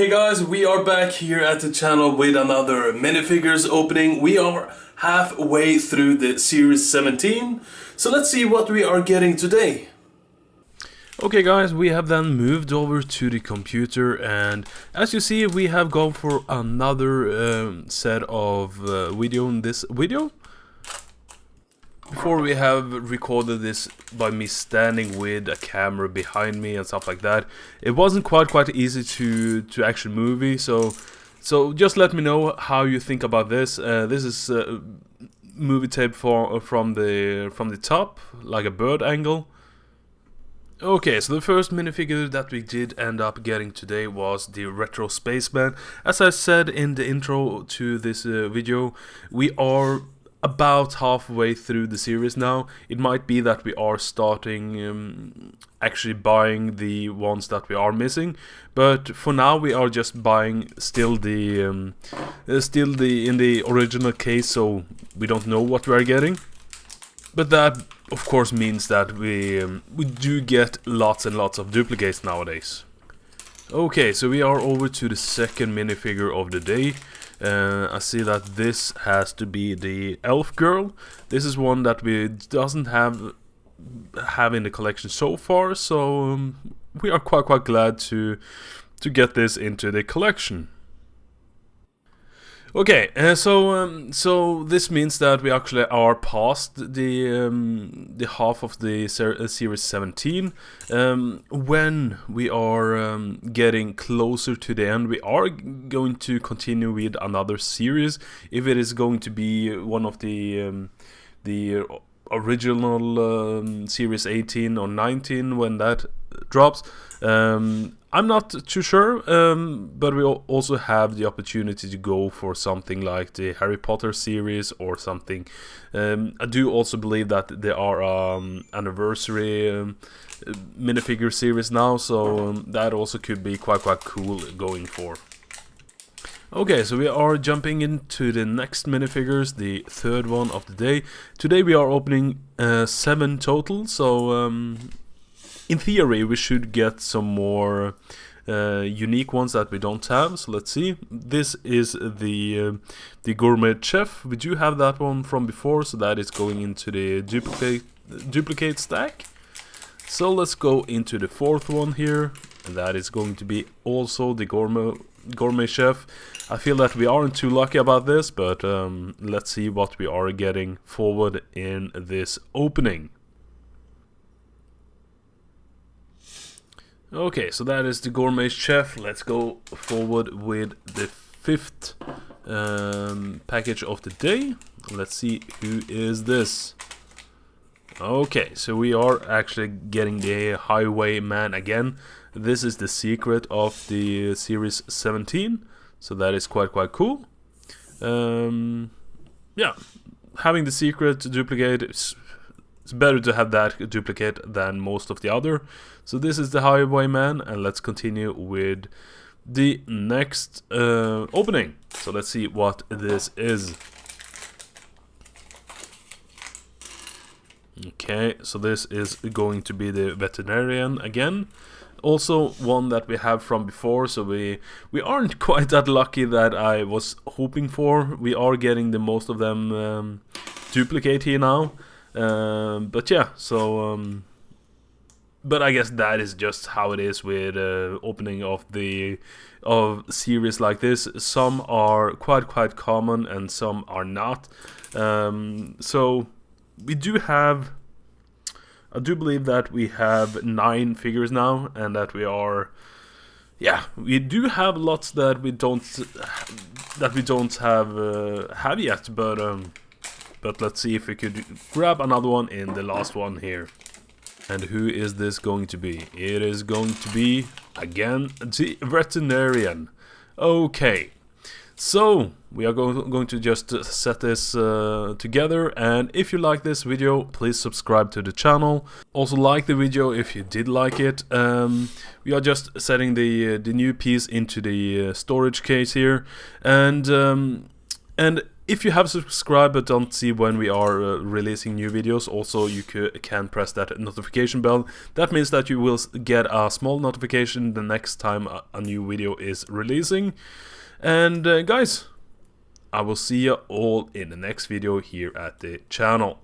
Okay guys, we are back here at the channel with another minifigures opening. We are halfway through the series 17, so let's see what we are getting today. Okay guys, we have then moved over to the computer, and as you see we have gone for another set of video in this video. Before we have recorded this by me standing with a camera behind me and stuff like that. It wasn't quite easy to actually movie, so just let me know how you think about this. This is movie tape from the top, like a bird angle. Okay, so the first minifigure that we did end up getting today was the Retro Spaceman. As I said in the intro to this video, we are about halfway through the series now. It might be that we are starting actually buying the ones that we are missing, but for now we are just buying still the in the original case, so we don't know what we are getting. But that of course means that we do get lots and lots of duplicates nowadays. Okay, so we are over to the second minifigure of the day. I see that this has to be the elf girl. This is one that we doesn't have in the collection so far, so we are quite glad to get this into the collection. Okay, so this means that we actually are past the half of the series 17. When we are getting closer to the end, we are going to continue with another series. If it is going to be one of the original series 18 or 19 when that drops, I'm not too sure, but we also have the opportunity to go for something like the Harry Potter series or something. I do also believe that there are anniversary minifigure series now, so that also could be quite cool going for. Okay, so we are jumping into the next minifigures, the third one of the day. Today we are opening 7 total, so in theory we should get some more unique ones that we don't have. So let's see. This is the gourmet chef. We do have that one from before, so that is going into the duplicate stack. So let's go into the fourth one here, and that is going to be also the gourmet chef. I feel that we aren't too lucky about this, but let's see what we are getting forward in this opening. Okay, so that is the gourmet chef. Let's go forward with the fifth package of the day. Let's see who is this. Okay, so we are actually getting the highwayman again. This is the secret of the series 17, so that is quite cool. Yeah, having the secret duplicate, it's better to have that duplicate than most of the other. So this is the highwayman, and let's continue with the next opening. So let's see what this is. Okay, so this is going to be the veterinarian again. Also one that we have from before, so we aren't quite that lucky that I was hoping for. We are getting the most of them duplicate here now. But yeah, so but I guess that is just how it is with opening of series like this. Some are quite common and some are not. So we do have, I do believe that we have 9 figures now, and that we are, yeah, we do have lots that we don't have yet, but let's see if we could grab another one in the last one here. And who is this going to be? It is going to be, again, the veterinarian. Okay, so we are going to just set this together, and if you like this video, please subscribe to the channel. Also like the video if you did like it. We are just setting the new piece into the storage case here, and If you have subscribed but don't see when we are releasing new videos, also you can press that notification bell. That means that you will get a small notification the next time a new video is releasing. And guys, I will see you all in the next video here at the channel.